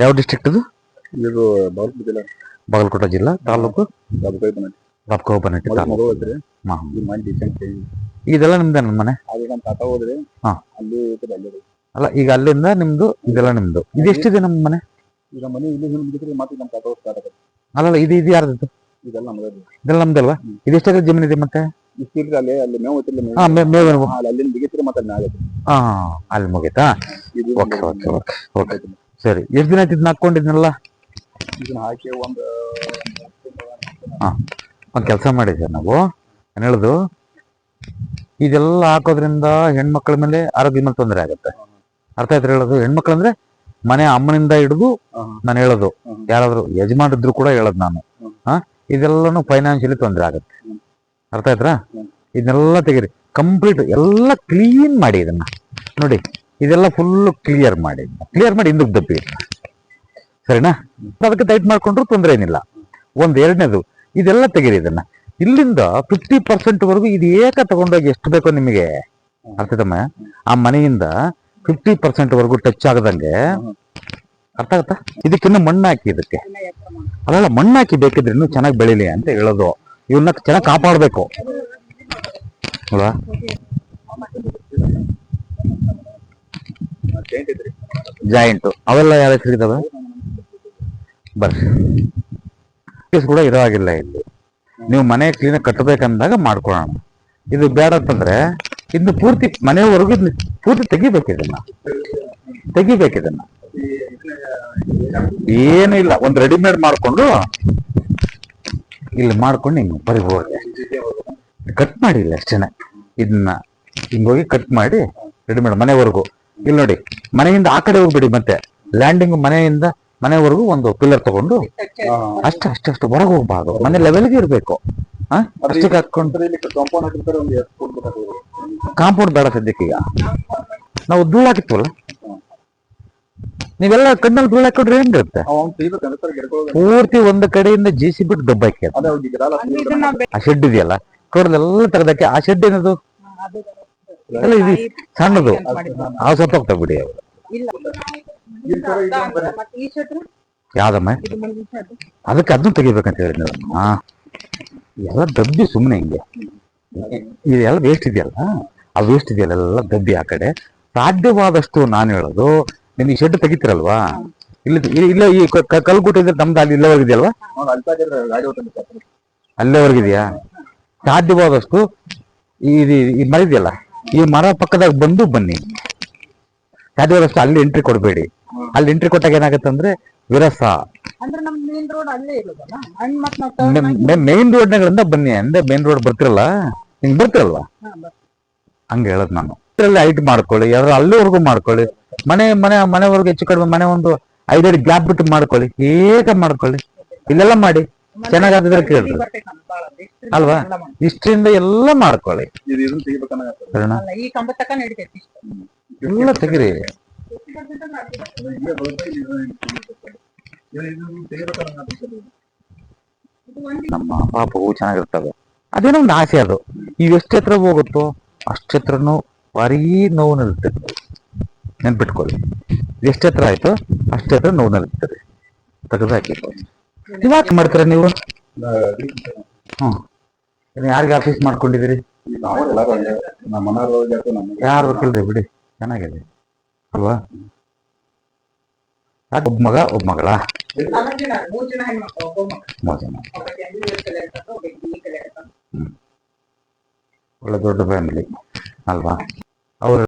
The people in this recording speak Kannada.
ಯಾವ ಡಿಸ್ಟ್ರಿಕ್ಟ್ ಇದು? ಇದು ಬಾಗಲಕೋಟೆ ಜಿಲ್ಲಾ. ಬಾಗಲಕೋಟೆ ಜಿಲ್ಲಾ, ತಾಲೂಕು ಬಾಬಕಾಯಿಪನಟ್ಟಿ. ತಾಲೂಕು. ಹಾ. ಈ ಇದೆಲ್ಲ ನಿಮ್ದೇನ ಮನೆ? ಅದು ನಮ್ಮ ತಾತ ಹೋದ್ರಿ. ಹಾ. ಅಲ್ಲಿ ಅಲ್ಲಿ ಅಲ್ಲ, ಈಗ ಅಲ್ಲಿಂದ ನಿಮ್ದು ಇದೆಲ್ಲ ನಿಮ್ದು. ಇದೆಷ್ಟಿದೆ ನಮ್ಮ ಮನೆ? ಈಗ ಮನೆ ಇಲ್ಲಿ ಮುಗಿದ್ರಿ ಮತ್ತೆ ನಮ್ಮ ತಾತ ಸ್ಟಾರ್ಟ್ ಆಗುತ್ತೆ. ಅಲ್ಲಲ್ಲ, ಇದು ಯಾರ್ದು? ಇದೆಲ್ಲ ನಮ್ದು. ಇದೆಲ್ಲ ನಮ್ದಲ್ವಾ? ಇದೆಷ್ಟಾಗ ಜಮೀನ್ ಇದೆ ಮತ್ತೆ? ಇಷ್ಟಿಲ್ರಿ ಅಲ್ಲಿ ಮೇವು ಐತಿಲ್ಲ. ಹಾ, ಮೇವು. ಅಲ್ಲಿ ಬಿಗಿತ್ರಿ ಮತ್ತೆ ಅಲ್ಲಿ ಆಗುತ್ತೆ. ಹಾ, ಅಲ್ಲಿ ಮುಗೀತಾ? ಓಕೆ ಓಕೆ ಓಕೆ ಓಕೆ, ಸರಿ. ಎಷ್ಟು ದಿನ ಆಯ್ತು ಇದನ್ನ ಹಾಕೊಂಡಿದ್ನಲ್ಲ? ಇದನ್ನ ಹಾಕಿ ಒಂದು ಕೆಲಸ ಮಾಡಿದ್ದೆ ನಾವು. ಏನು ಹೇಳುದು, ಇದೆಲ್ಲ ಹಾಕೋದ್ರಿಂದ ಹೆಣ್ಮಕ್ಳ ಮೇಲೆ ಆರೋಗ್ಯ ಮೇಲೆ ತೊಂದರೆ ಆಗುತ್ತೆ. ಅರ್ಥ ಆಯ್ತು ಹೇಳೋದು? ಹೆಣ್ಮಕ್ಳು ಅಂದ್ರೆ ಮನೆ ಅಮ್ಮನಿಂದ ಹಿಡಿದು ನಾನು ಹೇಳೋದು, ಯಾರಾದ್ರೂ ಯಜಮಾನಿದ್ರು ಕೂಡ ಹೇಳೋದು ನಾನು. ಇದೆಲ್ಲನೂ ಫೈನಾನ್ಷಿಯಲಿ ತೊಂದರೆ ಆಗುತ್ತೆ. ಅರ್ಥ ಆಯ್ತಾ? ಇದನ್ನೆಲ್ಲ ತೆಗೀರಿ, ಕಂಪ್ಲೀಟ್ ಎಲ್ಲ ಕ್ಲೀನ್ ಮಾಡಿ. ಇದನ್ನ ನೋಡಿ, ಇದೆಲ್ಲ ಫುಲ್ ಕ್ಲಿಯರ್ ಮಾಡಿ ಹಿಂದಕ್ಕೆ ದಬ್ಬಿ. ಸರಿನಾ? ಅದಕ್ಕೆ ಟೈಟ್ ಮಾಡ್ಕೊಂಡ್ರು ತೊಂದರೆ ಏನಿಲ್ಲ. ಎರಡನೇದು, ಇದೆಲ್ಲ ತೆಗೀರಿ. ಇದನ್ನ ಇಲ್ಲಿಂದ 50% ವರೆಗೂ ಇದು ತಗೊಂಡೋಗಿ ಎಷ್ಟು ಬೇಕೋ ನಿಮಗೆ. ಅರ್ಥತಮ್ಮ? ಆ ಮನೆಯಿಂದ 50% ವರೆಗೂ ಟಚ್ ಆಗದಂಗೆ. ಅರ್ಥ ಆಗತ್ತಾ? ಇದಕ್ಕಿನ್ನ ಮಣ್ಣು ಹಾಕಿ, ಇದಕ್ಕೆ ಅಲ್ಲ ಮಣ್ಣು ಹಾಕಿ, ಬೇಕಿದ್ರೆ ಇನ್ನೂ ಚೆನ್ನಾಗಿ ಬೆಳಿಲಿ ಅಂತ ಹೇಳೋದು. ಇವನ್ನ ಚೆನ್ನಾಗಿ ಕಾಪಾಡಬೇಕು ಅಲ್ವಾ? ಜಾಯಿಂಟು ಅವೆಲ್ಲ ಯಾವ ಹೆಸರಿದಾವೆ? ಬರ್ರಿ ಕೂಡ ಇರೋ ಆಗಿಲ್ಲ ಇಲ್ಲಿ. ನೀವು ಮನೆ ಕ್ಲೀನಾಗಿ ಕಟ್ಟಬೇಕಂದಾಗ ಮಾಡ್ಕೊಳ್ಳೋಣ. ಇದು ಬೇಡ ಅಂತಂದ್ರೆ ಇನ್ನು ಪೂರ್ತಿ ಮನೆಯವರೆಗೂ ಪೂರ್ತಿ ತೆಗಿಬೇಕಿದನ್ನ. ಏನು ಇಲ್ಲ, ಒಂದು ರೆಡಿಮೇಡ್ ಮಾಡ್ಕೊಂಡು ಇಲ್ಲಿ ಮಾಡ್ಕೊಂಡು ಹಿಂಗೆ ಬರಿಬೋದು. ಕಟ್ ಮಾಡಿ ಇಲ್ಲ ಅಷ್ಟೇನೆ. ಇದನ್ನ ಹಿಂಗೋಗಿ ಕಟ್ ಮಾಡಿ ರೆಡಿಮೇಡ್ ಮನೆವರೆಗೂ. ಇಲ್ಲಿ ನೋಡಿ, ಮನೆಯಿಂದ ಆ ಕಡೆ ಹೋಗ್ಬಿಡಿ. ಮತ್ತೆ ಲ್ಯಾಂಡಿಂಗ್ ಮನೆಯಿಂದ ಮನೆವರೆಗೂ ಒಂದು ಪಿಲ್ಲರ್ ತಗೊಂಡು ಅಷ್ಟು ಹೊರಗೆ ಹೋಗ್ಬಾರ್ದು. ಮನೆ ಲೆವೆಲ್ಗೆ ಇರಬೇಕು. ಅಷ್ಟಕ್ಕೆ ಹಾಕೊಂಡು ಕಾಂಪೌಂಡ್ ಬೇಡ ಸದ್ಯಕ್ಕೀಗ. ನಾವು ಧೂಳು ಹಾಕಿತ್ವಲ್ಲ, ನೀವೆಲ್ಲ ಕಣ್ಣಲ್ಲಿ ಧೂಳು ಹಾಕೊಂಡ್ರೆ ಏನಿರುತ್ತೆ? ಪೂರ್ತಿ ಒಂದು ಕಡೆಯಿಂದ ಜೇಸಿ ಬಿಟ್ಟು ದಬ್ಬ ಹಾಕಿ. ಆ ಶೆಡ್ ಇದೆಯಲ್ಲ, ಟೋಟಲ್ ತೆಗೆದಕ್ಕೆ. ಆ ಶೆಡ್ ಏನದು? ಅಲ್ಲ, ಇದು ಸಣ್ಣದು. ಆ ಸ್ವಲ್ಪ ಹೋಗ್ತಾ ಬಿಡಿ. ಅವರು ಯಾವ್ದಮ್ಮ? ಅದಕ್ಕೆ ಅದನ್ನು ತೆಗಿಬೇಕಂತ ಹೇಳಿ ನೀವು. ಎಲ್ಲ ದಬ್ಬಿ ಸುಮ್ಮನೆ ಹಿಂಗೆ. ಇದೆಲ್ಲ ವೇಸ್ಟ್ ಇದೆಯಲ್ಲ, ಆ ವೇಸ್ಟ್ ಇದೆಯಲ್ಲ ಎಲ್ಲ ದಬ್ಬಿ ಆ ಕಡೆ. ಸಾಧ್ಯವಾದಷ್ಟು ನಾನು ಹೇಳೋದು, ನಿಮ್ಗೆ ಶೆಡ್ ತೆಗಿತೀರಲ್ವಾ, ಇಲ್ಲ ಈ ಕಲ್ಗುಟ ಇದ್ರೆ ನಮ್ದು ಅಲ್ಲಿ ಇಲ್ಲವರೆಗಿದೆಯಲ್ವಾ? ಅಲ್ಲೇವರೆಗಿದೆಯಾ? ಸಾಧ್ಯವಾದಷ್ಟು ಈ ಮರ ಇದೆಯಲ್ಲ, ಈ ಮರ ಪಕ್ಕದಾಗ ಬನ್ನಿ. ಸಾಧ್ಯವಾದಷ್ಟು ಅಲ್ಲಿ ಎಂಟ್ರಿ ಕೊಡಬೇಡಿ. ಅಲ್ಲಿ ಎಂಟ್ರಿ ಕೊಟ್ಟಾಗ ಏನಾಗುತ್ತೆ ಅಂದ್ರೆ ವಿರಸ. ಮೇನ್ ರೋಡ್ಗಳಿಂದ ಬನ್ನಿ. ಅಂದ್ರೆ ಮೇನ್ ರೋಡ್ ಬರ್ತಿರಲ್ಲ, ಹಿಂಗ್ ಬರ್ತಿರಲ್ವಾ, ಹಂಗ ಹೇಳದ್ ನಾನು. ಹೈಟ್ ಮಾಡ್ಕೊಳ್ಳಿ, ಯಾರು ಅಲ್ಲಿವರೆಗೂ ಮಾಡ್ಕೊಳ್ಳಿ. ಮನೆವರೆಗೂ ಹೆಚ್ಚು ಕಡಿಮೆ ಮನೆ ಒಂದು 5 ಅಡಿ ಗ್ಯಾಪ್ ಬಿಟ್ಟು ಮಾಡ್ಕೊಳ್ಳಿ. ಮಾಡ್ಕೊಳ್ಳಿ. ಇಲ್ಲೆಲ್ಲ ಮಾಡಿ ಚೆನ್ನಾಗಾದ್ರೆ ಕೇಳ್ರಿ ಅಲ್ವಾ? ಇಷ್ಟರಿಂದ ಎಲ್ಲ ಮಾಡ್ಕೊಳ್ಳಿ. ಎಲ್ಲ ತೆಗಿರಿ. ನಮ್ಮ ಪಾಪವು ಚೆನ್ನಾಗಿರ್ತವೆ. ಅದೇನೋ ಒಂದು ಆಸೆ. ಅದು ಎಷ್ಟು ಎತ್ತರ ಹೋಗುತ್ತೋ ಅಷ್ಟು ಎತ್ತರನು ಭಾರೀ ನೋವು ನಿಲ್ತದೆ. ನೆನ್ಪಿಟ್ಕೊಳ್ಳಿ, ಎಷ್ಟು ಎತ್ತರ ಆಯ್ತು ಅಷ್ಟು ಎತ್ತರ ನೋವು ನಿಲ್ತದೆ. ತೆಗೆದು ಹಾಕಿಕೊಳ್ಳಿ. ಯಾಕೆ ಮಾಡ್ತೀರ ನೀವು? ಯಾರಿಗೆ ಆಫೀಸ್ ಮಾಡ್ಕೊಂಡಿದ್ದೀರಿ? ಯಾರು ಗೊತ್ತಿಲ್ರಿ ಬಿಡಿ, ಚೆನ್ನಾಗಿದೆ ಅಲ್ವಾ? ಒಬ್ಬ ಮಗ ಒಬ್ಬ ಮಗಳ? 3 ಜನ. ಒಳ್ಳೆ ದೊಡ್ಡ ಫ್ಯಾಮಿಲಿ ಅಲ್ವಾ? ಅವರು